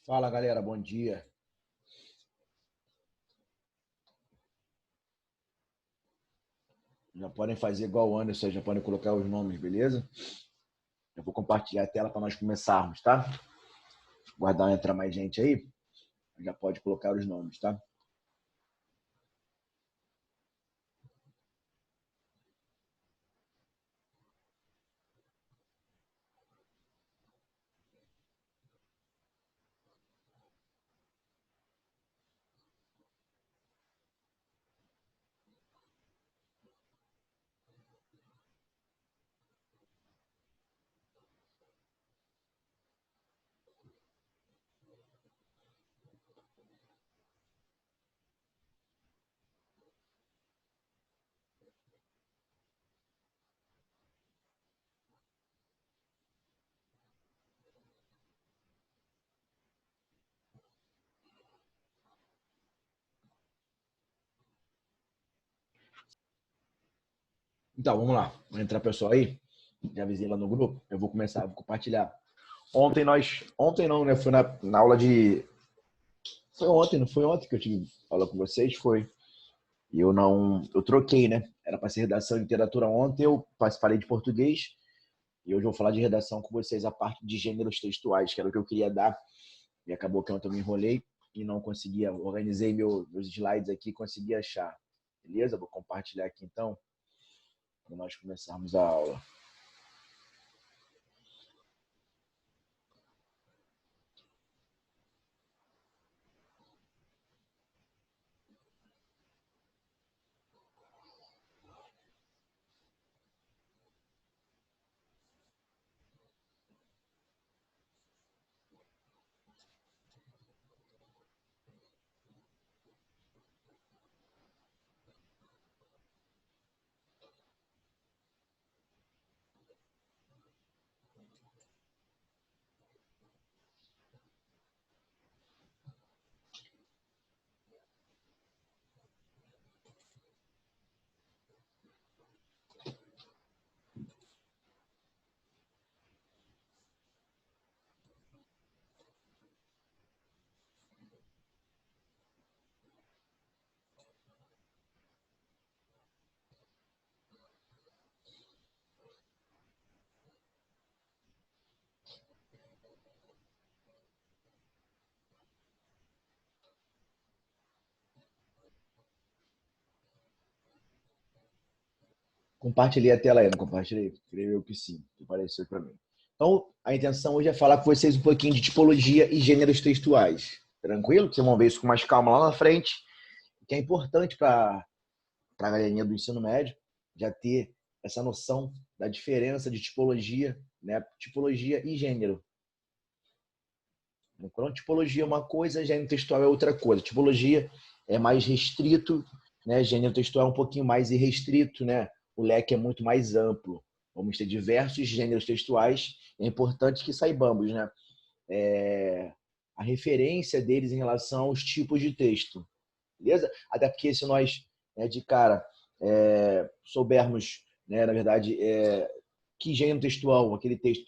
Fala, galera, bom dia. Já podem fazer igual o Anderson, já podem colocar os nomes, beleza? Eu vou compartilhar a tela para nós começarmos, tá? Guardar entrar mais gente aí, já pode colocar os nomes, tá? Então, vamos lá. Vai entrar pessoal aí. Já avisei lá no grupo. Eu vou começar, vou compartilhar. Ontem não, né? Foi na aula de. Foi ontem, não foi ontem que eu tive aula com vocês? Foi. E eu não. Eu troquei, né? Era para ser redação de literatura ontem, eu falei de português. E hoje eu vou falar de redação com vocês, a parte de gêneros textuais, que era o que eu queria dar. E acabou que ontem eu me enrolei e não conseguia. Organizei meus slides aqui e consegui achar. Beleza? Vou compartilhar aqui então, para nós começarmos a aula. Compartilhei a tela aí, não compartilhei? Creio que sim, que apareceu para mim. Então, a intenção hoje é falar com vocês um pouquinho de tipologia e gêneros textuais. Tranquilo? Vocês vão ver isso com mais calma lá na frente, que é importante para a galerinha do ensino médio já ter essa noção da diferença de tipologia, né? Tipologia e gênero. Então, tipologia é uma coisa, gênero textual é outra coisa. Tipologia é mais restrito, né? Gênero textual é um pouquinho mais irrestrito, né? O leque é muito mais amplo. Vamos ter diversos gêneros textuais. É importante que saibamos, né? A referência deles em relação aos tipos de texto, beleza? Até porque se nós, né, de cara, soubermos, né, na verdade, que gênero textual aquele texto,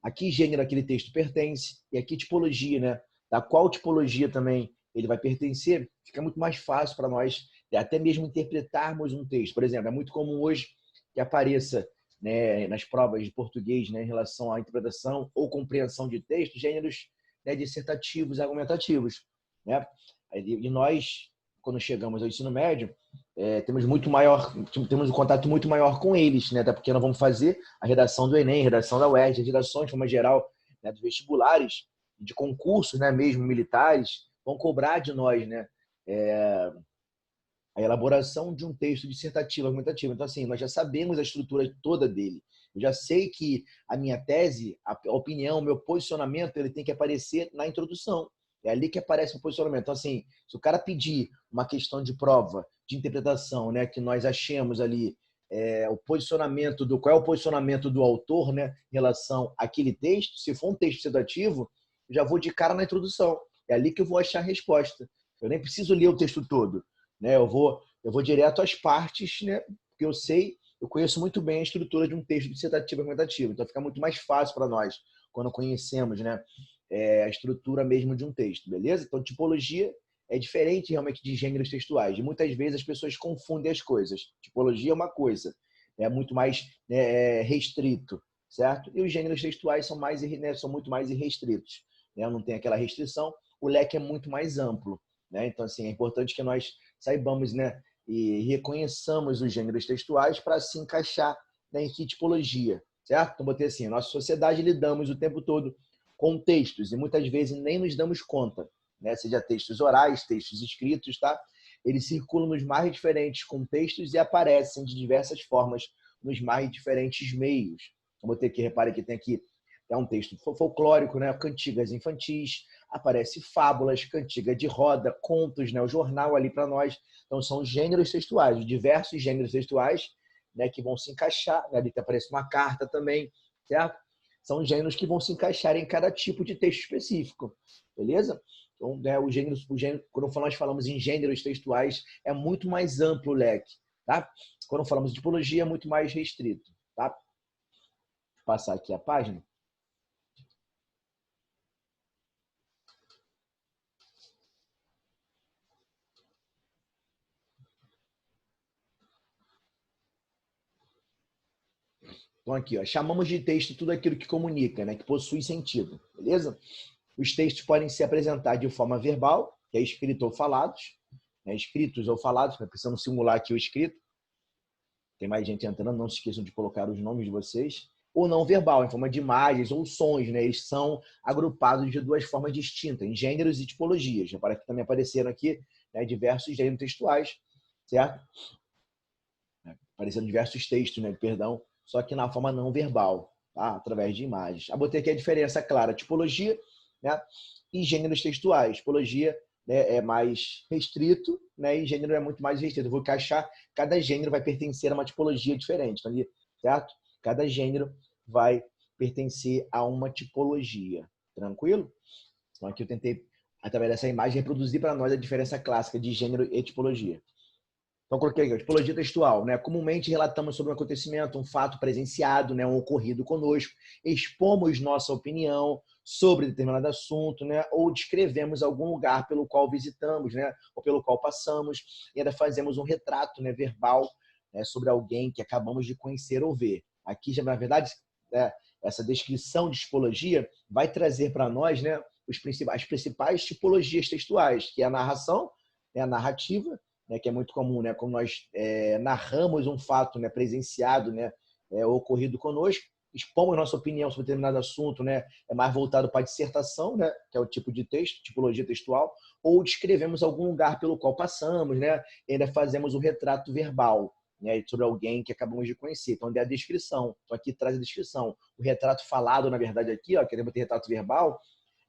a que gênero aquele texto pertence e a que tipologia, né? Da qual tipologia também ele vai pertencer, fica muito mais fácil para nós até mesmo interpretarmos um texto. Por exemplo, é muito comum hoje que apareça, né, nas provas de português, né, em relação à interpretação ou compreensão de texto, gêneros, né, dissertativos, argumentativos, né? E nós, quando chegamos ao ensino médio, temos um contato muito maior com eles, né? Até porque nós vamos fazer a redação do Enem, a redação da UERJ, as redações, de forma geral, né, dos vestibulares, de concursos, né, mesmo militares, vão cobrar de nós, né, a elaboração de um texto dissertativo, argumentativo. Então, assim, nós já sabemos a estrutura toda dele. Eu já sei que a minha tese, a opinião, o meu posicionamento, ele tem que aparecer na introdução. É ali que aparece o posicionamento. Então, assim, se o cara pedir uma questão de prova, de interpretação, né, que nós achemos ali o posicionamento do qual é o posicionamento do autor, né, em relação àquele texto, se for um texto dissertativo, eu já vou de cara na introdução. É ali que eu vou achar a resposta. Eu nem preciso ler o texto todo, né? Eu vou direto às partes, né? Porque eu conheço muito bem a estrutura de um texto dissertativo argumentativo. Então fica muito mais fácil para nós quando conhecemos, né, a estrutura mesmo de um texto, beleza? Então, tipologia é diferente realmente de gêneros textuais. E muitas vezes as pessoas confundem as coisas. Tipologia é uma coisa, é muito mais restrito, certo? E os gêneros textuais são, são muito mais irrestritos, né? Não tem aquela restrição, o leque é muito mais amplo, né? Então, assim, é importante que nós saibamos, né, e reconheçamos os gêneros textuais para se encaixar, né, em que tipologia, certo? Então, botei assim, a nossa sociedade lidamos o tempo todo com textos e muitas vezes nem nos damos conta, né? Seja textos orais, textos escritos, tá? Eles circulam nos mais diferentes contextos e aparecem de diversas formas nos mais diferentes meios. Vou ter que repare que tem aqui um texto folclórico, né? Cantigas infantis, aparece fábulas, cantiga de roda, contos, né? O jornal ali para nós. Então são gêneros textuais, diversos gêneros textuais, né? Que vão se encaixar. Né? Ali aparece uma carta também, certo? São gêneros que vão se encaixar em cada tipo de texto específico, beleza? Então, né, quando nós falamos em gêneros textuais, é muito mais amplo o leque, tá? Quando falamos de tipologia, é muito mais restrito, tá? Vou passar aqui a página. Então, aqui, ó, chamamos de texto tudo aquilo que comunica, né, que possui sentido, beleza? Os textos podem se apresentar de forma verbal, que é escrito ou falados, né, escritos ou falados, precisamos simular aqui o escrito. Tem mais gente entrando, não se esqueçam de colocar os nomes de vocês. Ou não verbal, em forma de imagens ou sons, né? Eles são agrupados de duas formas distintas, em gêneros e tipologias. Repara que também apareceram aqui, né, diversos gêneros textuais, certo? Apareceram diversos textos, né, perdão, só que na forma não verbal, tá? Através de imagens. Botei aqui a diferença clara, tipologia, né, e gêneros textuais. Tipologia, né, é mais restrito, né, e gênero é muito mais restrito. Eu vou encaixar, cada gênero vai pertencer a uma tipologia diferente, certo? Cada gênero vai pertencer a uma tipologia. Tranquilo? Então aqui eu tentei, através dessa imagem, reproduzir para nós a diferença clássica de gênero e tipologia. Então, coloquei aqui, tipologia textual, né? Comumente relatamos sobre um acontecimento, um fato presenciado, né? Um ocorrido conosco, expomos nossa opinião sobre determinado assunto, né? Ou descrevemos algum lugar pelo qual visitamos, né? Ou pelo qual passamos, e ainda fazemos um retrato, né, verbal, né, sobre alguém que acabamos de conhecer ou ver. Aqui, já na verdade, né, essa descrição de tipologia vai trazer para nós, né, as principais tipologias textuais, que é a narração, né, a narrativa, né, que é muito comum, né, como nós narramos um fato, né, presenciado, né, ocorrido conosco, expomos nossa opinião sobre determinado assunto, né, é mais voltado para a dissertação, né, que é o tipo de texto, tipologia textual, ou descrevemos algum lugar pelo qual passamos, né, e ainda fazemos um retrato verbal, né, sobre alguém que acabamos de conhecer. Então, é a descrição. Então, aqui traz a descrição. O retrato falado, na verdade, aqui, ó, queremos ter retrato verbal,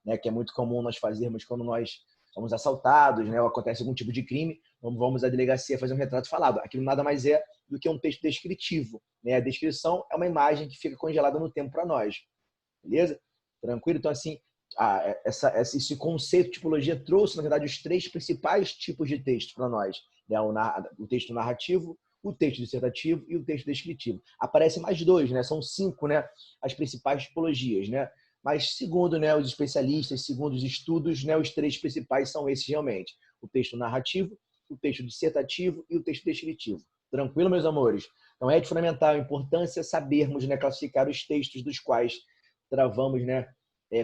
né, que é muito comum nós fazermos quando nós somos assaltados, né, ou acontece algum tipo de crime, vamos à delegacia fazer um retrato falado. Aquilo nada mais é do que um texto descritivo, né? A descrição é uma imagem que fica congelada no tempo para nós, beleza? Tranquilo? Então, assim, esse conceito de tipologia trouxe, na verdade, os três principais tipos de texto para nós, né? O texto narrativo, o texto dissertativo e o texto descritivo. Aparecem mais dois, né? São 5, né, as principais tipologias, né? Mas, segundo, né, os especialistas, segundo os estudos, né, os três principais são esses realmente. O texto narrativo, o texto dissertativo e o texto descritivo. Tranquilo, meus amores? Então, é de fundamental importância sabermos, né, classificar os textos dos quais travamos, né,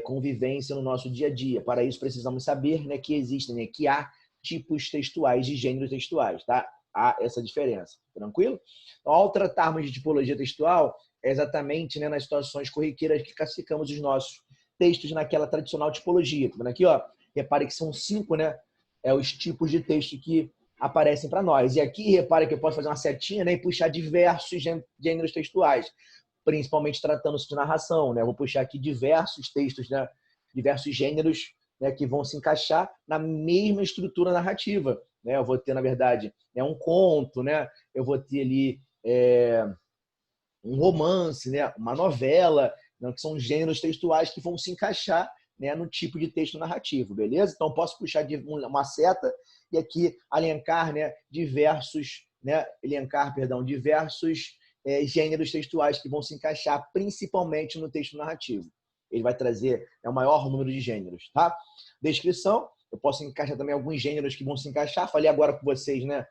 convivência no nosso dia a dia. Para isso, precisamos saber, né, que existem, né, que há tipos textuais de gêneros textuais, tá? Há essa diferença. Tranquilo? Então, ao tratarmos de tipologia textual, é exatamente, né, nas situações corriqueiras que classificamos os nossos textos naquela tradicional tipologia. Tá vendo aqui, ó? Repare que são 5, né, os tipos de texto que aparecem para nós. E aqui, repare que eu posso fazer uma setinha, né, e puxar diversos gêneros textuais, principalmente tratando-se de narração, né? Eu vou puxar aqui diversos textos, né, diversos gêneros, né, que vão se encaixar na mesma estrutura narrativa, né? Eu vou ter, na verdade, né, um conto, né? Eu vou ter ali um romance, né, uma novela, né, que são gêneros textuais que vão se encaixar, né, no tipo de texto narrativo, beleza? Então, posso puxar de uma seta e aqui elencar, né, diversos gêneros textuais que vão se encaixar principalmente no texto narrativo. ele vai trazer o maior número de gêneros, tá? Descrição, eu posso encaixar também alguns gêneros que vão se encaixar. Falei agora com vocês, né,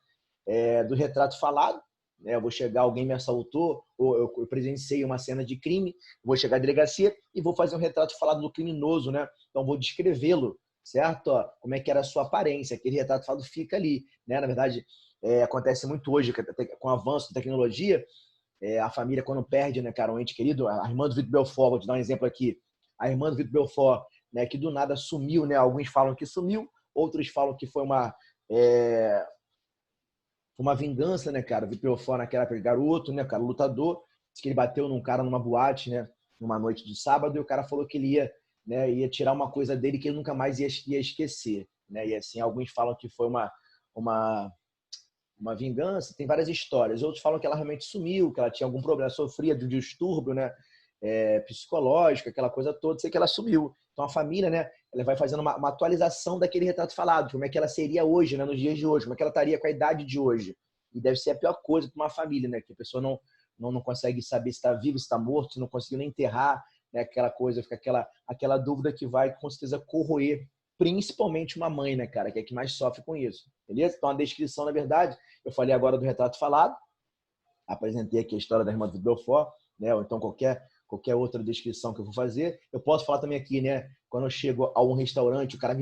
do retrato falado. Eu vou chegar, alguém me assaltou, ou eu presenciei uma cena de crime, vou chegar à delegacia e vou fazer um retrato falado do criminoso, né? Então, vou descrevê-lo, certo? Como é que era a sua aparência, aquele retrato falado fica ali, né? Na verdade, acontece muito hoje, com o avanço da tecnologia, a família, quando perde, né, cara, um ente querido, a irmã do Vitor Belfort, vou te dar um exemplo aqui, a irmã do Vitor Belfort, né, que do nada sumiu, né? Alguns falam que sumiu, outros falam que foi uma vingança, né, cara? O Vitor Belfort naquela garoto, né, cara, lutador, disse que ele bateu num cara numa boate, né, numa noite de sábado, e o cara falou que ele ia, né, ia tirar uma coisa dele que ele nunca mais ia esquecer, né? E assim, alguns falam que foi uma vingança, tem várias histórias. Outros falam que ela realmente sumiu, que ela tinha algum problema, sofria de um distúrbio, né, psicológico, aquela coisa toda, sei que ela sumiu. Então a família, né, ela vai fazendo uma atualização daquele retrato falado, como é que ela seria hoje, né, nos dias de hoje, como é que ela estaria com a idade de hoje. E deve ser a pior coisa para uma família, né, que a pessoa não consegue saber se está vivo, se está morto, se não conseguiu nem enterrar, né, aquela coisa, fica aquela dúvida que vai com certeza corroer principalmente uma mãe, né, cara, que é que mais sofre com isso, beleza? Então a descrição, na verdade, eu falei agora do retrato falado, apresentei aqui a história da irmã do Belfort, né, ou então qualquer outra descrição que eu vou fazer. Eu posso falar também aqui, né, quando eu chego a um restaurante, o cara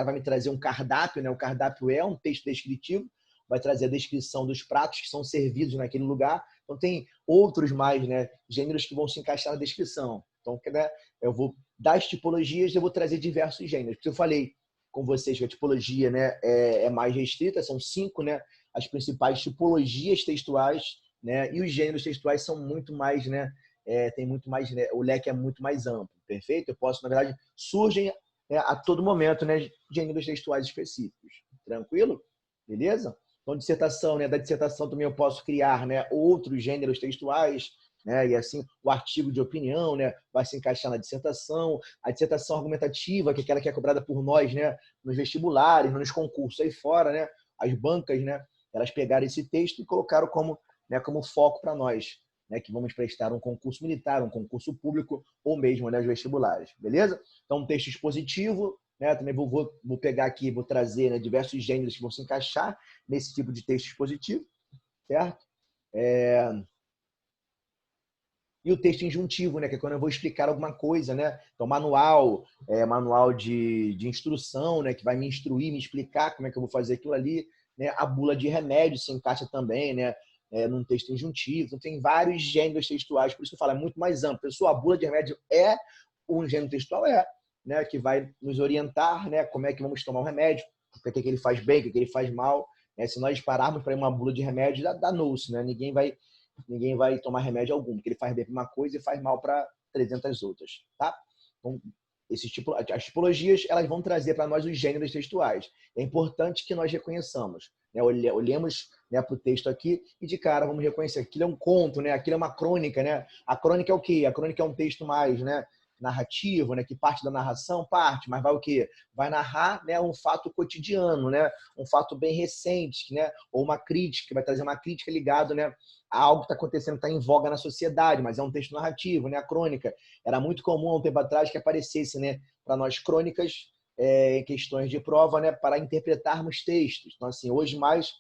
vai me trazer um cardápio, né, o cardápio é um texto descritivo, vai trazer a descrição dos pratos que são servidos naquele lugar. Então tem outros mais, né, gêneros que vão se encaixar na descrição. Então, né, eu vou das tipologias, eu vou trazer diversos gêneros. Porque eu falei com vocês que a tipologia, né, é mais restrita, são 5, né, as principais tipologias textuais, né, e os gêneros textuais são muito mais, né, tem muito mais, né, o leque é muito mais amplo, perfeito? Eu posso, na verdade, surgem, né, a todo momento, né, gêneros textuais específicos. Tranquilo? Beleza? Então, dissertação, né, da dissertação também eu posso criar, né, outros gêneros textuais, né, e assim o artigo de opinião, né, vai se encaixar na dissertação, a dissertação argumentativa, que é aquela que é cobrada por nós, né, nos vestibulares, nos concursos aí fora, né, as bancas, né, elas pegaram esse texto e colocaram como, né, como foco para nós, né, que vamos prestar um concurso militar, um concurso público ou mesmo, né, os vestibulares, beleza? Então, um texto expositivo, né, também vou pegar aqui, vou trazer, né, diversos gêneros que vão se encaixar nesse tipo de texto expositivo, certo? E o texto injuntivo, né, que é quando eu vou explicar alguma coisa, né? Então, manual de instrução, né, que vai me instruir, me explicar como é que eu vou fazer aquilo ali, né? A bula de remédio se encaixa também, né, num texto injuntivo. Então, tem vários gêneros textuais, por isso que eu falo, é muito mais amplo. Pessoal, a bula de remédio é um gênero textual, né, que vai nos orientar, né, como é que vamos tomar o remédio, o que ele faz bem, o que ele faz mal. Né? Se nós pararmos para uma bula de remédio, danou-se, né? Ninguém vai tomar remédio algum, porque ele faz bem para uma coisa e faz mal para 300 outras, tá? Então, as tipologias, elas vão trazer para nós os gêneros textuais. É importante que nós reconheçamos, né? Olhemos, né, para o texto aqui e de cara vamos reconhecer aquilo é um conto, né? Aquilo é uma crônica, né? A crônica é o quê? A crônica é um texto mais, né, narrativo, né, que parte da narração, mas vai o quê? Vai narrar, né, um fato cotidiano, né, um fato bem recente, né, ou uma crítica, vai trazer uma crítica ligada, né, a algo que está acontecendo, está em voga na sociedade, mas é um texto narrativo, né, a crônica. Era muito comum há um tempo atrás que aparecesse, né, para nós crônicas em questões de prova, né, para interpretarmos textos. Então, assim, hoje mais,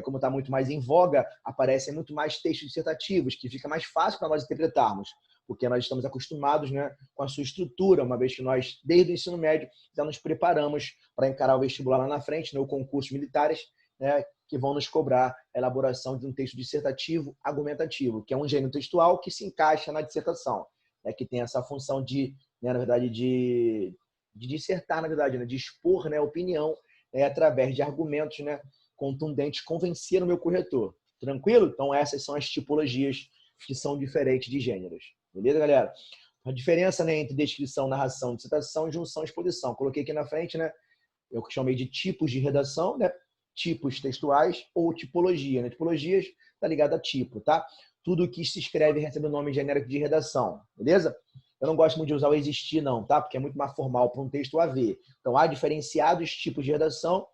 como está muito mais em voga, aparecem muito mais textos dissertativos, que fica mais fácil para nós interpretarmos, porque nós estamos acostumados, né, com a sua estrutura, uma vez que nós, desde o ensino médio, já nos preparamos para encarar o vestibular lá na frente, né, ou concursos militares, né, que vão nos cobrar a elaboração de um texto dissertativo argumentativo, que é um gênero textual que se encaixa na dissertação, né, que tem essa função de, né, na verdade, de dissertar, na verdade, né, de expor, né, opinião, através de argumentos, né, contundentes, convencer o meu corretor. Tranquilo? Então, essas são as tipologias que são diferentes de gêneros. Beleza, galera? A diferença, né, entre descrição, narração, dissertação, junção e exposição. Coloquei aqui na frente, né, eu chamei de tipos de redação, né, tipos textuais ou tipologia. Né? Tipologias está ligado a tipo, tá? Tudo que se escreve recebe o nome genérico de redação, beleza? Eu não gosto muito de usar o existir, não, tá? Porque é muito mais formal para um texto haver. Então, há diferenciados tipos de redação,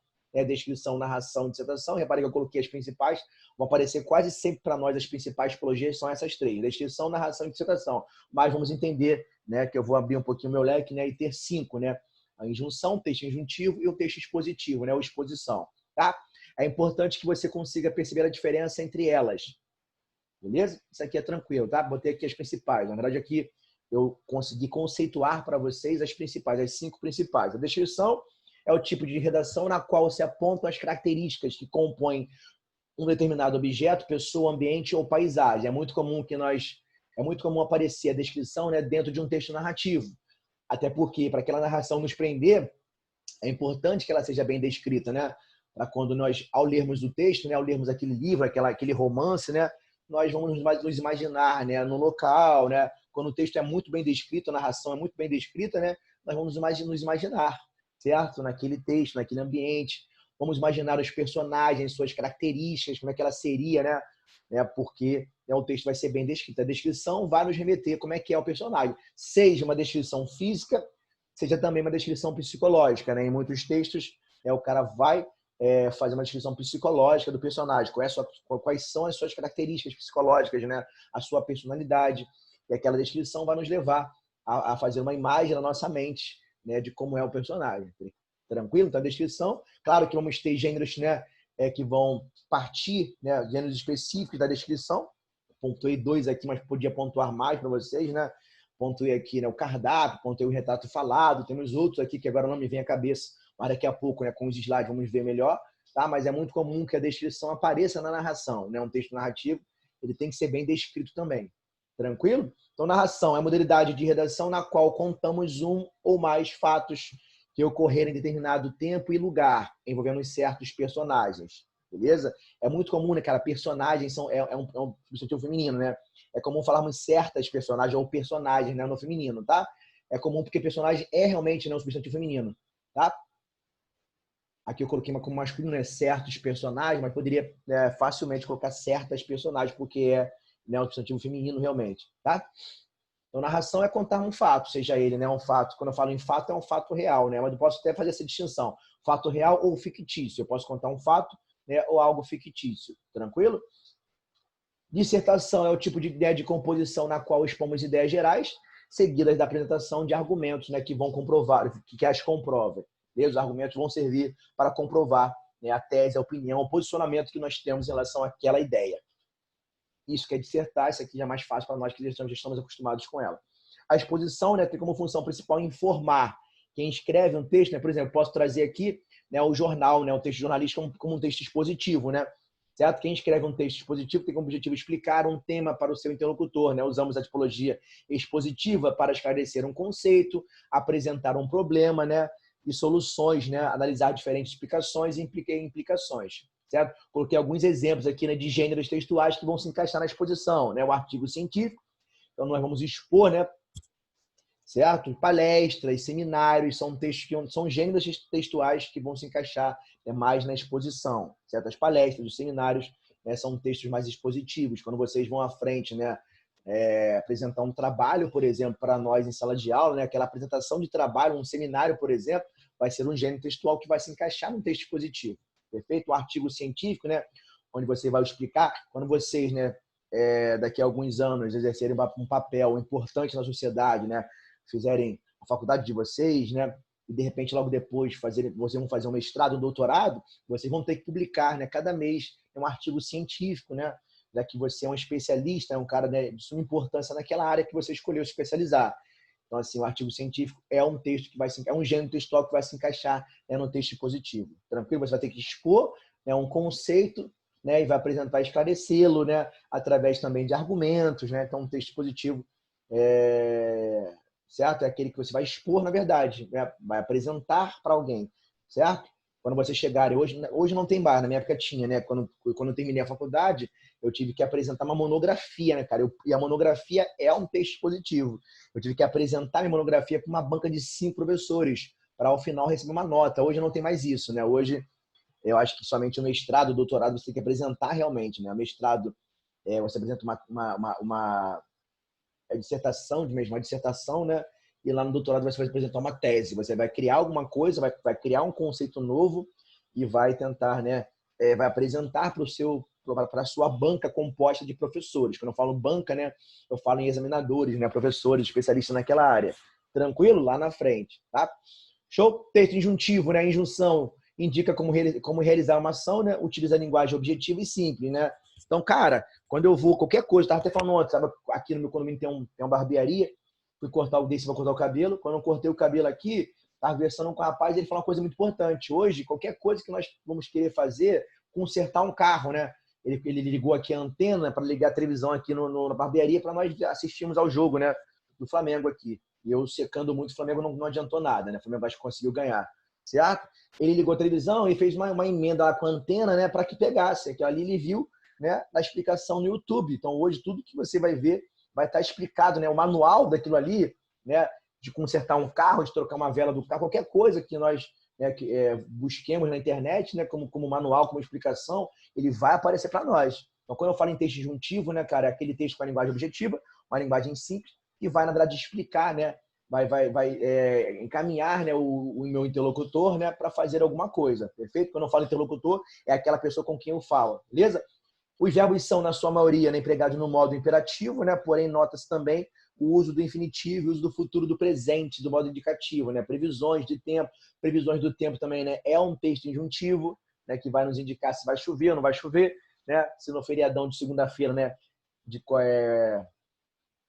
descrição, narração, dissertação. Repare que eu coloquei as principais, vão aparecer quase sempre para nós as principais tipologias são essas três: descrição, narração e dissertação. Mas vamos entender, né, que eu vou abrir um pouquinho o meu leque, né, e ter 5, né? A injunção, o texto injuntivo e o texto expositivo, né, ou exposição, tá? É importante que você consiga perceber a diferença entre elas, beleza? Isso aqui é tranquilo, tá? Botei aqui as principais. Na verdade, aqui eu consegui conceituar para vocês as principais, as 5 principais. A descrição é o tipo de redação na qual se apontam as características que compõem um determinado objeto, pessoa, ambiente ou paisagem. É muito comum aparecer a descrição, né, dentro de um texto narrativo. Até porque, para aquela narração nos prender, é importante que ela seja bem descrita, né? Para quando nós, ao lermos o texto, né, ao lermos aquele livro, aquele romance, né, nós vamos nos imaginar, né, no local, né? Quando o texto é muito bem descrito, a narração é muito bem descrita, né, nós vamos nos imaginar, certo? Naquele texto, naquele ambiente. Vamos imaginar os personagens, suas características, como é que ela seria, né? Porque, né, o texto vai ser bem descrito. A descrição vai nos remeter como é que é o personagem. Seja uma descrição física, seja também uma descrição psicológica, né? Em muitos textos, o cara vai fazer uma descrição psicológica do personagem, quais são as suas características psicológicas, né? A sua personalidade. E aquela descrição vai nos levar a fazer uma imagem na nossa mente, né, de como é o personagem. Tranquilo? Então, a descrição, claro que vamos ter gêneros, né, que vão partir, né, gêneros específicos da descrição. Pontuei 2 aqui, mas podia pontuar mais para vocês, né? Pontuei aqui, né, o cardápio, pontuei o retrato falado, temos outros aqui que agora não me vem à cabeça, mas daqui a pouco, né, com os slides vamos ver melhor, tá? Mas é muito comum que a descrição apareça na narração, né? Um texto narrativo, ele tem que ser bem descrito também. Tranquilo? Então, narração é a modalidade de redação na qual contamos um ou mais fatos que ocorreram em determinado tempo e lugar, envolvendo certos personagens. Beleza? É muito comum, né, cara? Personagens é um substantivo feminino, né? É comum falarmos certas personagens ou personagens, né, no feminino, tá? É comum porque personagem é realmente, né, um substantivo feminino, tá? Aqui eu coloquei como masculino, né, certos personagens, mas poderia facilmente colocar certas personagens, porque é, né, um substantivo feminino realmente, tá? Então, narração é contar um fato, seja ele, né, um fato. Quando eu falo em fato, é um fato real, né? Mas eu posso até fazer essa distinção, fato real ou fictício. Eu posso contar um fato, né, ou algo fictício. Tranquilo? Dissertação é o tipo de ideia de composição na qual expomos ideias gerais, seguidas da apresentação de argumentos, né, que vão comprovar, que as comprovam. Os argumentos vão servir para comprovar, né, a tese, a opinião, o posicionamento que nós temos em relação àquela ideia. Isso que é dissertar, isso aqui já é mais fácil para nós que já estamos acostumados com ela. A exposição, né, tem como função principal informar. Quem escreve um texto, né, por exemplo, posso trazer aqui, né, o jornal, né, um texto jornalístico como um texto expositivo, né? Certo? Quem escreve um texto expositivo tem como objetivo explicar um tema para o seu interlocutor, né? Usamos a tipologia expositiva para esclarecer um conceito, apresentar um problema, né, e soluções, né, analisar diferentes explicações e implicações. Certo? Coloquei alguns exemplos aqui, né, de gêneros textuais que vão se encaixar na exposição, né? O artigo científico, então nós vamos expor, né, certo? Palestras, seminários, são textos que são gêneros textuais que vão se encaixar, né, mais na exposição, certo? As palestras, os seminários, né, são textos mais expositivos, quando vocês vão à frente, né, apresentar um trabalho, por exemplo, para nós em sala de aula, né, aquela apresentação de trabalho, um seminário, por exemplo, vai ser um gênero textual que vai se encaixar num texto expositivo. Perfeito? Um artigo científico, né, onde você vai explicar, quando vocês, né, daqui a alguns anos exercerem um papel importante na sociedade, né, fizerem a faculdade de vocês, né, e de repente logo depois vocês vão fazer um mestrado, um doutorado, vocês vão ter que publicar, né, cada mês um artigo científico, né, já que você é um especialista, é um cara, né, de suma importância naquela área que você escolheu se especializar. Então, assim, o artigo científico é um texto que é um gênero textual que vai se encaixar, né, no texto positivo. Tranquilo? Você vai ter que expor, né, um conceito, né, e vai apresentar, vai esclarecê-lo, né, através também de argumentos, né? Então, um texto positivo certo? É aquele que você vai expor, na verdade, né? Vai apresentar para alguém, certo? Quando você chegar, hoje não tem bar, na minha época tinha, né? Quando eu terminei a faculdade, eu tive que apresentar uma monografia, né, cara? E a monografia é um texto positivo. Eu tive que apresentar minha monografia para uma banca de 5 professores, para ao final receber uma nota. Hoje não tem mais isso, né? Hoje eu acho que somente o mestrado, o doutorado você tem que apresentar realmente, né? O mestrado, você apresenta uma dissertação, uma dissertação, né? E lá no doutorado você vai apresentar uma tese. Você vai criar alguma coisa, vai criar um conceito novo e vai tentar, né? Vai apresentar para o seu para a sua banca composta de professores. Quando eu falo banca, né, eu falo em examinadores, né, professores, especialistas naquela área. Tranquilo? Lá na frente, tá? Show? Texto injuntivo, né? Injunção indica como realizar uma ação, né? Utiliza a linguagem objetiva e simples, né? Então, cara, quando eu vou, qualquer coisa, estava até falando ontem, sabe? Aqui no meu condomínio tem uma barbearia, fui cortar o desse, vou cortar o cabelo. Quando eu cortei o cabelo aqui, estava conversando com o rapaz, ele falou uma coisa muito importante. Hoje, qualquer coisa que nós vamos querer fazer, consertar um carro, né? Ele ligou aqui a antena para ligar a televisão aqui na barbearia para nós assistirmos ao jogo, né? Do Flamengo aqui. E eu secando muito, o Flamengo não adiantou nada, né? O Flamengo acho que conseguiu ganhar. Certo? Ele ligou a televisão e fez uma emenda lá com a antena, né? Para que pegasse. Aquilo ali ele viu, né? Na explicação no YouTube. Então hoje tudo que você vai ver vai estar explicado, né? O manual daquilo ali, né? De consertar um carro, de trocar uma vela do carro, qualquer coisa que nós busquemos na internet, né? Como manual, como explicação, ele vai aparecer para nós. Então quando eu falo em texto disjuntivo, né, cara, é aquele texto com a linguagem objetiva, uma linguagem simples, que vai, na verdade, explicar, né? Vai encaminhar, né, o meu interlocutor, né, para fazer alguma coisa, perfeito? Quando eu falo interlocutor, é aquela pessoa com quem eu falo, beleza? Os verbos são, na sua maioria, né, empregados no modo imperativo, né, porém nota-se também o uso do infinitivo, o uso do futuro do presente, do modo indicativo, né? Previsões de tempo, previsões do tempo também, né? É um texto injuntivo, né, que vai nos indicar se vai chover ou não vai chover, né? Se no feriadão de segunda-feira, né,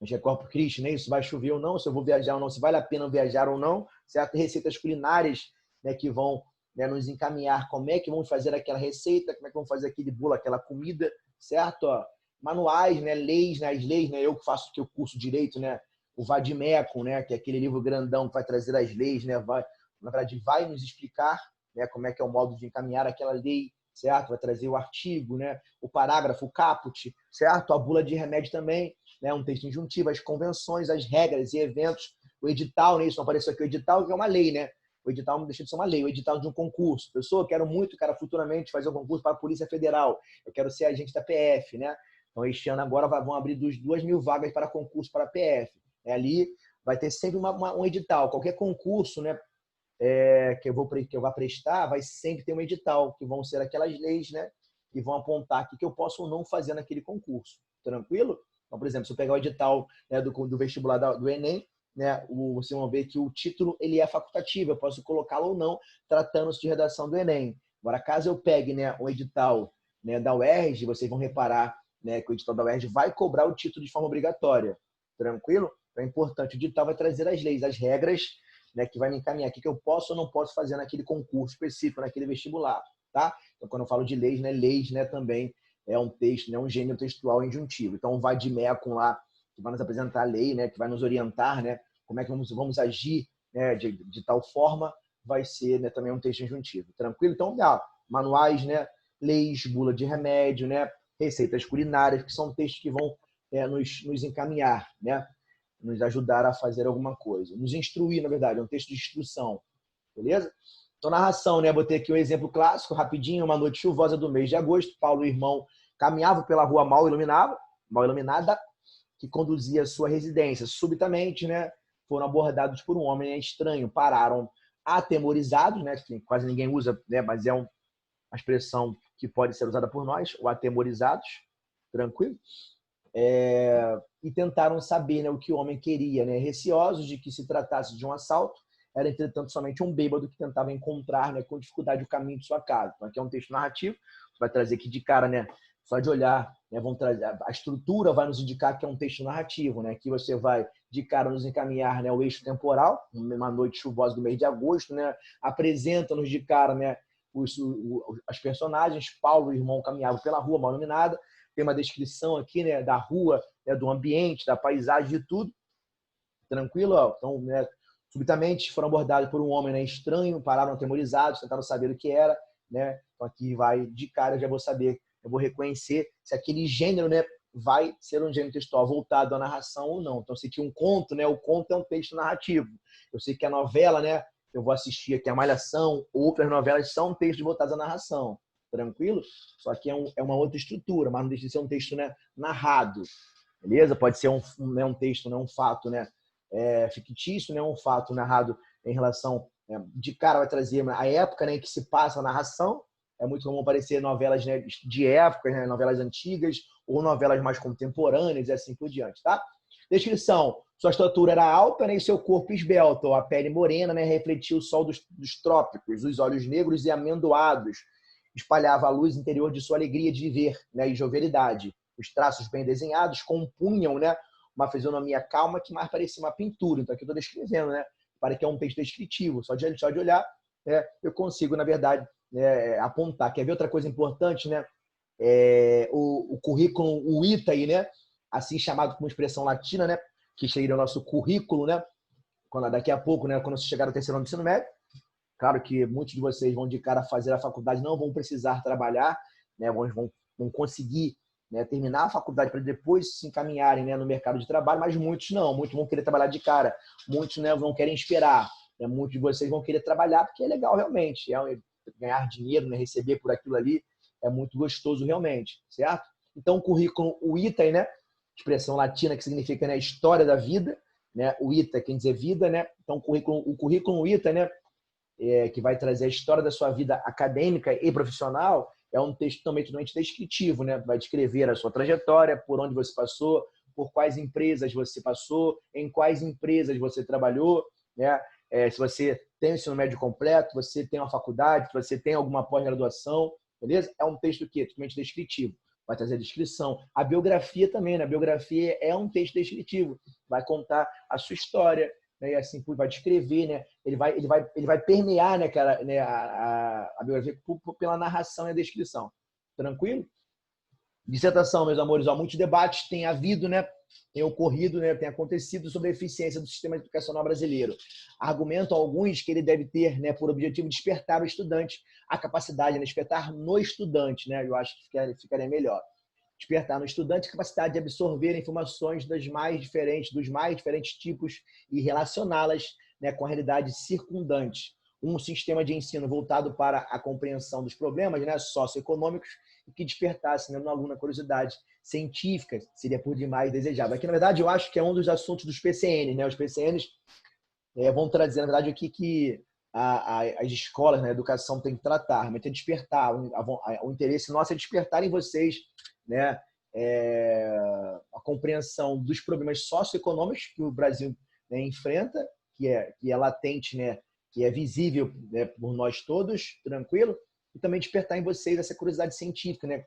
hoje é Corpus Christi, né? Isso vai chover ou não, se eu vou viajar ou não, se vale a pena viajar ou não, certo? Receitas culinárias, né, que vão, né, nos encaminhar como é que vamos fazer aquela receita, como é que vamos fazer aquele bolo, aquela comida, certo? Ó, manuais, né, leis, né, as leis, né, eu que faço aqui o curso de direito, né, o Vadimeco, né, que é aquele livro grandão que vai trazer as leis, né, na verdade vai nos explicar, né, como é que é o modo de encaminhar aquela lei, certo? Vai trazer o artigo, né, o parágrafo, o caput, certo? A bula de remédio também, né, um texto injuntivo, as convenções, as regras e eventos, o edital, né, isso não apareceu aqui, o edital que é uma lei, né? O edital não deixa de ser uma lei, o edital de um concurso. Pessoa, eu quero muito, cara, futuramente fazer um concurso para a Polícia Federal. Eu quero ser agente da PF, né? Então, este ano agora vão abrir 2.000 vagas para concurso para a PF. Ali vai ter sempre um edital. Qualquer concurso, né, que eu vou prestar, vai sempre ter um edital, que vão ser aquelas leis, né, que vão apontar o que eu posso ou não fazer naquele concurso. Tranquilo? Então, por exemplo, se eu pegar o edital, né, do vestibular do Enem, né, vocês vão ver que o título ele é facultativo, eu posso colocá-lo ou não, tratando-se de redação do Enem. Agora, caso eu pegue, né, o edital, né, da UERJ, vocês vão reparar, né, que o edital da UERJ vai cobrar o título de forma obrigatória. Tranquilo? Então, é importante. O edital vai trazer as leis, as regras, né, que vai me encaminhar o que eu posso ou não posso fazer naquele concurso específico, naquele vestibular. Tá? Então, quando eu falo de leis, né, também é um texto, né, um gênero textual injuntivo. Então, vai de MECOM lá, que vai nos apresentar a lei, né, que vai nos orientar, né, como é que vamos agir, né, de tal forma, vai ser, né, também um texto injuntivo. Tranquilo? Então, manuais, né, leis, bula de remédio, né, receitas culinárias, que são textos que vão nos encaminhar, né, nos ajudar a fazer alguma coisa. Nos instruir, na verdade, é um texto de instrução. Beleza? Então, narração, né? Botei aqui um exemplo clássico, rapidinho. Uma noite chuvosa do mês de agosto, Paulo e o irmão caminhavam pela rua mal iluminada, que conduzia à sua residência. Subitamente, né, foram abordados por um homem estranho. Pararam atemorizados, né? Quase ninguém usa, né, mas é uma expressão que pode ser usada por nós, o atemorizados. Tranquilo? E tentaram saber, né, o que o homem queria, né? Receosos de que se tratasse de um assalto, era, entretanto, somente um bêbado que tentava encontrar, né, com dificuldade o caminho de sua casa. Então, aqui é um texto narrativo, vai trazer aqui de cara, né, só de olhar, né, vão trazer, a estrutura vai nos indicar que é um texto narrativo, né? Aqui você vai, de cara, nos encaminhar, né, o eixo temporal, uma noite chuvosa do mês de agosto, né? Apresenta-nos de cara, né, as personagens. Paulo e o irmão caminhavam pela rua mal iluminada, tem uma descrição aqui, né, da rua, né, do ambiente, da paisagem, de tudo. Tranquilo? Ó. Então, né, subitamente foram abordados por um homem, né, estranho, pararam atemorizados, tentaram saber o que era, né? Então aqui vai de cara, eu já vou saber, eu vou reconhecer se aquele gênero, né, vai ser um gênero textual voltado à narração ou não. Então, se tinha um conto, né, o conto é um texto narrativo. Eu sei que a novela, né, eu vou assistir aqui a Malhação, outras novelas são textos voltados à narração. Tranquilo? Só que é uma outra estrutura, mas não deixa de ser um texto, né, narrado. Beleza? Pode ser um texto, né, um fato, né, fictício, né, um fato narrado em relação, de cara vai trazer a época, né, em que se passa a narração, É muito comum aparecer novelas, né, de épocas, né, novelas antigas ou novelas mais contemporâneas e assim por diante, tá? Descrição. Sua estatura era alta, né, e seu corpo esbelto. A pele morena, né, refletia o sol dos trópicos. Os olhos negros e amendoados espalhava a luz interior de sua alegria de viver, né, e jovialidade. Os traços bem desenhados compunham, né, uma fisionomia calma que mais parecia uma pintura. Então, aqui eu estou descrevendo, né, para que é um texto descritivo. Só de olhar, né, eu consigo, na verdade, né, apontar. Quer ver outra coisa importante, né? O currículo, o ITA, né? Assim chamado como expressão latina, né? Que seria o nosso currículo, né? Daqui a pouco, né? Quando você chegar no terceiro ano do ensino médio, claro que muitos de vocês vão de cara a fazer a faculdade, não vão precisar trabalhar, né? Vão conseguir, né, terminar a faculdade para depois se encaminharem, né, no mercado de trabalho, mas muitos não, muitos vão querer trabalhar de cara, muitos, né, não querem esperar, né? Muitos de vocês vão querer trabalhar porque é legal realmente, ganhar dinheiro, né, receber por aquilo ali, é muito gostoso realmente, certo? Então, o currículo, o ITA, né, expressão latina que significa, né, história da vida, né? O ITA quer dizer vida, né? Então, o currículo ITA, né, que vai trazer a história da sua vida acadêmica e profissional, é um texto também totalmente descritivo, né? Vai descrever a sua trajetória, por onde você passou, por quais empresas você passou, em quais empresas você trabalhou, né? Se você tem o ensino médio completo, você tem uma faculdade, você tem alguma pós-graduação, beleza? É um texto que é totalmente descritivo. Vai trazer a descrição. A biografia também, né? A biografia é um texto descritivo. Vai contar a sua história, né? E assim vai descrever, né? Ele vai permear, né, cara, né, a biografia pela narração e a descrição. Tranquilo? Dissertação, meus amores, ó, muitos debates têm havido, né, tem ocorrido, né, tem acontecido sobre a eficiência do sistema educacional brasileiro. Argumentam alguns que ele deve ter, né, por objetivo despertar o estudante, a capacidade, né, despertar no estudante, né, eu acho que ficaria melhor. Despertar no estudante a capacidade de absorver informações dos mais diferentes tipos e relacioná-las, né, com a realidade circundante. Um sistema de ensino voltado para a compreensão dos problemas, né, socioeconômicos e que despertasse, né, no aluno a curiosidade científica, seria por demais desejável. Aqui, na verdade, eu acho que é um dos assuntos dos PCN, né? Os PCNs vão trazer, na verdade, o que as escolas, né, a educação tem que tratar, mas tem que despertar. O interesse nosso é despertar em vocês, né, a compreensão dos problemas socioeconômicos que o Brasil, né, enfrenta, que é latente, né, que é visível, né, por nós todos, tranquilo, e também despertar em vocês essa curiosidade científica, né,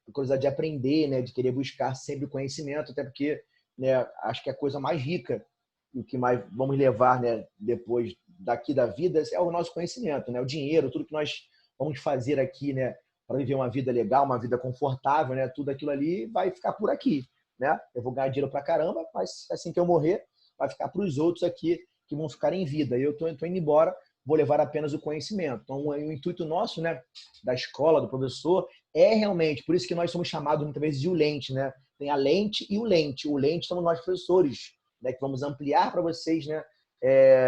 a curiosidade de aprender, né, de querer buscar sempre o conhecimento, até porque, né, acho que a coisa mais rica e o que mais vamos levar, né, depois daqui da vida é o nosso conhecimento, né, o dinheiro, tudo que nós vamos fazer aqui, né, para viver uma vida legal, uma vida confortável, né, tudo aquilo ali vai ficar por aqui, né? Eu vou ganhar dinheiro pra caramba, mas assim que eu morrer, vai ficar para os outros aqui que vão ficar em vida. Eu tô indo embora, vou levar apenas o conhecimento. Então, o intuito nosso, né, da escola, do professor, é realmente, por isso que nós somos chamados muitas vezes de o lente, né? Tem a lente e o lente. O lente somos nós professores, né, que vamos ampliar para vocês, né,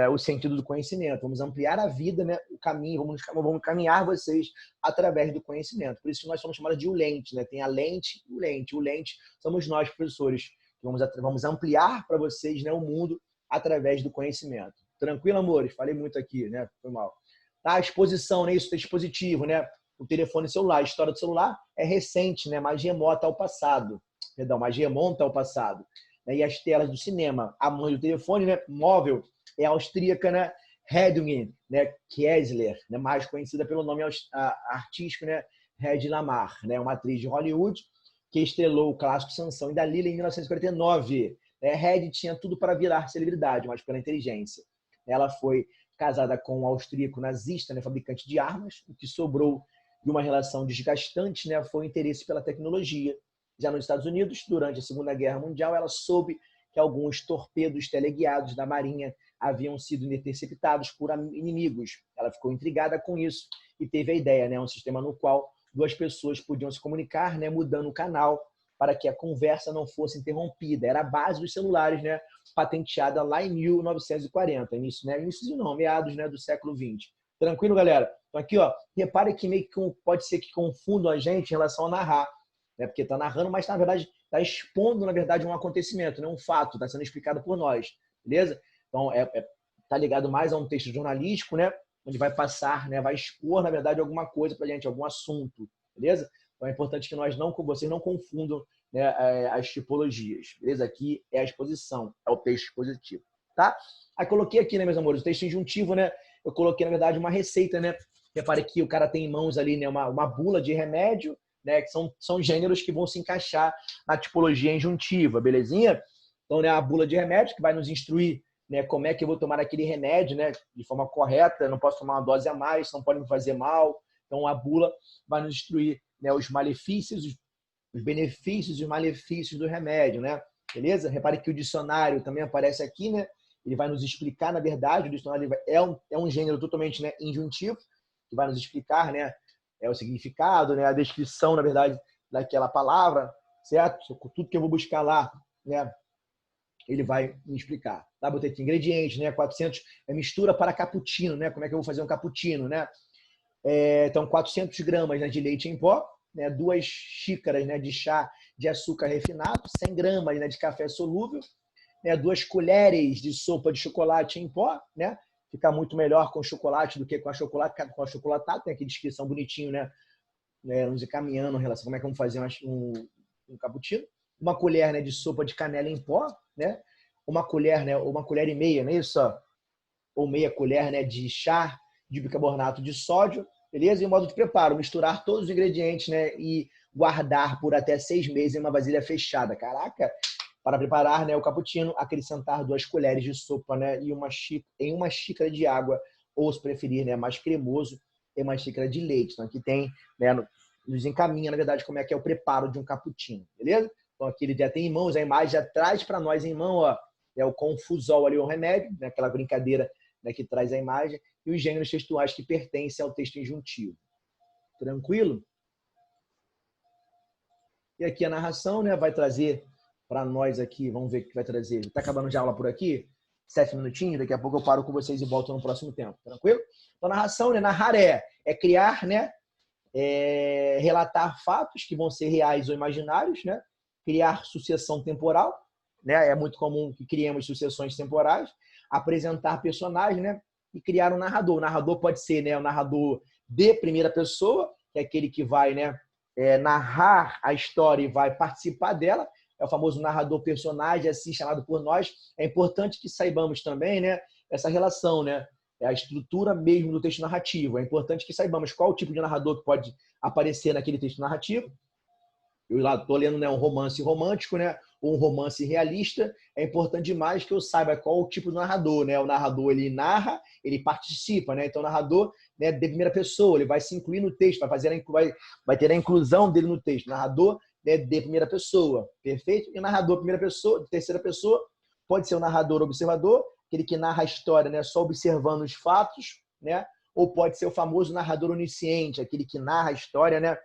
o sentido do conhecimento. Vamos ampliar a vida, né, o caminho, vamos caminhar vocês através do conhecimento. Por isso que nós somos chamados de o lente, né? Tem a lente e o lente. O lente somos nós, professores, que vamos ampliar para vocês, né, o mundo através do conhecimento. Tranquilo, amores? Falei muito aqui, né? Foi mal. Tá? A exposição, né? Isso é dispositivo, né? O telefone celular. A história do celular é recente, né? Mais remota ao passado. Perdão, mais remonta ao passado. E as telas do cinema. A mãe do telefone, né, móvel é austríaca, né, Hedwig, né, Kiesler, né, mais conhecida pelo nome artístico, né, Hedy Lamarr, né, uma atriz de Hollywood que estrelou o clássico Sansão e Dalila em 1949. Hedy tinha tudo para virar celebridade, mas pela inteligência. Ela foi casada com um austríaco nazista, né, fabricante de armas. O que sobrou de uma relação desgastante, né, foi o interesse pela tecnologia. Já nos Estados Unidos, durante a Segunda Guerra Mundial, ela soube que alguns torpedos teleguiados da Marinha haviam sido interceptados por inimigos. Ela ficou intrigada com isso e teve a ideia, né, um sistema no qual duas pessoas podiam se comunicar, né, mudando o canal para que a conversa não fosse interrompida. Era a base dos celulares, né, patenteada lá em 1940, início não, meados, né, do século XX. Tranquilo, galera? Então aqui, ó, repare que meio que pode ser que confundam a gente em relação a narrar, né? Porque está narrando, mas na verdade está expondo, na verdade, um acontecimento, né? Um fato, está sendo explicado por nós, beleza? Então, tá ligado mais a um texto jornalístico, né? onde vai passar, né, vai expor, na verdade, alguma coisa para a gente, algum assunto, beleza? Então é importante que vocês não confundam, né, as tipologias, beleza? Aqui é a exposição, é o texto expositivo, tá? Aí coloquei aqui, né, meus amores, o texto injuntivo, né? Eu coloquei, na verdade, uma receita, né? Repare que o cara tem em mãos ali, né, uma bula de remédio, né, que são gêneros que vão se encaixar na tipologia injuntiva, belezinha? Então, né, a bula de remédio que vai nos instruir, né, como é que eu vou tomar aquele remédio, né, de forma correta, não posso tomar uma dose a mais, não pode me fazer mal. Então, a bula vai nos instruir, né, os malefícios, os benefícios e os malefícios do remédio, né? Beleza? Repare que o dicionário também aparece aqui, né? Ele vai nos explicar, na verdade, o dicionário é um gênero totalmente, né, injuntivo, que vai nos explicar, né, o significado, né, a descrição, na verdade, daquela palavra, certo? Tudo que eu vou buscar lá, né, ele vai me explicar. Tá? Botei aqui ingredientes, né? 400 é mistura para cappuccino, né? Como é que eu vou fazer um cappuccino, né? Então, 400 gramas, né, de leite em pó, né? 2 xícaras, né, de chá de açúcar refinado, 100 gramas, né, de café solúvel, né? 2 colheres de sopa de chocolate em pó, né? Fica muito melhor com chocolate do que com a chocolatada. Tem aqui descrição bonitinho, né? Nos encaminhando em relação a como é que vamos fazer um cappuccino. Uma colher, né, de sopa de canela em pó, né? Uma colher, né, ou uma colher e meia, não é isso? Ou meia colher, né, de chá de bicarbonato de sódio, beleza? E o modo de preparo, misturar todos os ingredientes, né, e guardar por até 6 meses em uma vasilha fechada. Caraca! Para preparar, né, o cappuccino, acrescentar 2 colheres de sopa, né, em uma xícara de água, ou se preferir, né, mais cremoso, em uma xícara de leite. Então aqui tem, né, nos encaminha, na verdade, como é que é o preparo de um cappuccino, beleza? Então aqui ele já tem em mãos, a imagem já traz para nós em mão, ó, o confusol ali, o remédio, né, aquela brincadeira, né, que traz a imagem, e os gêneros textuais que pertencem ao texto injuntivo. Tranquilo? E aqui a narração, né, vai trazer para nós aqui, vamos ver o que vai trazer. Está acabando de aula por aqui? 7 minutinhos, daqui a pouco eu paro com vocês e volto no próximo tempo, tranquilo? Então, narração, né, narrar é criar, né, relatar fatos que vão ser reais ou imaginários, né, criar sucessão temporal, né, é muito comum que criemos sucessões temporais, apresentar personagens, né, e criar um narrador. O narrador pode ser, né, o narrador de primeira pessoa, que é aquele que vai, né, narrar a história e vai participar dela, é o famoso narrador personagem, assim chamado por nós. É importante que saibamos também, né, essa relação, né, a estrutura mesmo do texto narrativo. É importante que saibamos qual o tipo de narrador que pode aparecer naquele texto narrativo. Eu lá estou lendo, né, um romance romântico, né, ou um romance realista. É importante demais que eu saiba qual o tipo de narrador, né? O narrador, ele narra, ele participa, né? Então o narrador, né, de primeira pessoa, ele vai se incluir no texto, vai ter a inclusão dele no texto. Narrador, né, de primeira pessoa, perfeito? E o narrador de primeira pessoa, de terceira pessoa, pode ser o narrador observador, aquele que narra a história, né, só observando os fatos, né? Ou pode ser o famoso narrador onisciente, aquele que narra a história, né,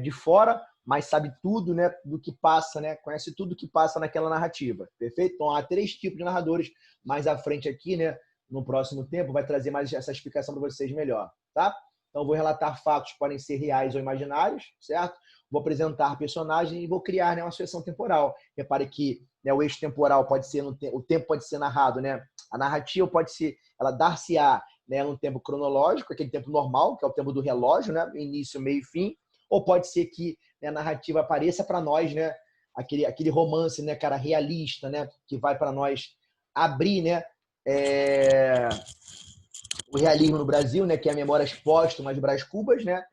de fora, mas sabe tudo, né, do que passa, né? Conhece tudo que passa naquela narrativa, perfeito? Então, há 3 tipos de narradores. Mais à frente aqui, né, no próximo tempo, vai trazer mais essa explicação para vocês melhor, tá? Então, vou relatar fatos que podem ser reais ou imaginários, certo? Vou apresentar personagens e vou criar, né, uma sucessão temporal. Repare que, né, o eixo temporal pode ser, o tempo pode ser narrado, né? A narrativa pode ser, ela dar-se-á, né, num tempo cronológico, aquele tempo normal, que é o tempo do relógio, né? Início, meio e fim. Ou pode ser que, né, a narrativa apareça para nós, né, aquele romance, né, cara, realista, né, que vai para nós abrir, né, o realismo no Brasil, né, que é a Memórias Póstumas de Brás Cubas, né,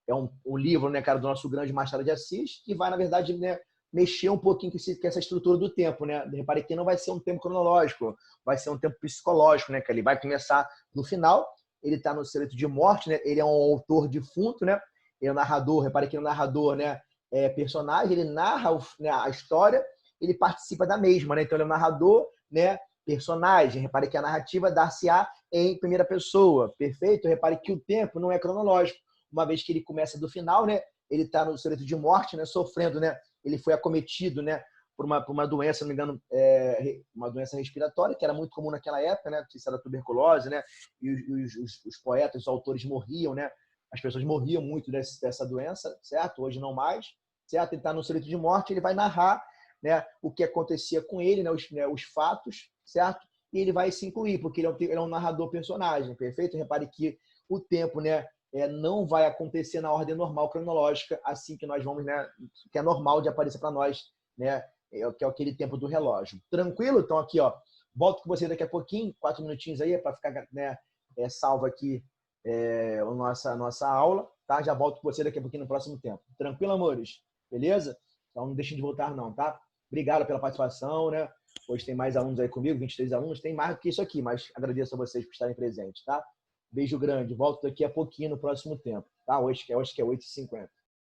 é um livro, né, cara, do nosso grande Machado de Assis, que vai, na verdade, né, mexer um pouquinho com essa estrutura do tempo, né? Repare que não vai ser um tempo cronológico, vai ser um tempo psicológico, né, que ele vai começar no final, ele está no seu leito de morte, né, ele é um autor defunto, né, ele é um narrador, repare que o narrador, né, personagem, ele narra, né, a história, ele participa da mesma, né, então ele é um narrador, né, personagem, repare que a narrativa dar-se-á em primeira pessoa, perfeito? Repare que o tempo não é cronológico, uma vez que ele começa do final, né, ele está no seu leito de morte, né, sofrendo, né, ele foi acometido, né, por uma doença, não me engano, uma doença respiratória, que era muito comum naquela época, né, que era tuberculose, né, e os poetas, os autores morriam, né, as pessoas morriam muito dessa doença, certo? Hoje não mais, certo? Ele está no seu leito de morte, ele vai narrar, né, o que acontecia com ele, né, os fatos, certo? e ele vai se incluir, porque ele é um narrador personagem, perfeito? Repare que o tempo, né, não vai acontecer na ordem normal, cronológica, assim que nós vamos, né, que é normal de aparecer para nós, né, que é aquele tempo do relógio. Tranquilo? Então aqui, ó, volto com você daqui a pouquinho, 4 minutinhos aí, para ficar, né, salvo aqui a nossa aula, tá? Já volto com você daqui a pouquinho no próximo tempo. Tranquilo, amores? Beleza? Então não deixem de voltar não, tá? Obrigado pela participação, né? Hoje tem mais alunos aí comigo, 23 alunos, tem mais do que isso aqui, mas agradeço a vocês por estarem presentes, tá? Beijo grande, volto daqui a pouquinho no próximo tempo, tá? Hoje que é 8h50.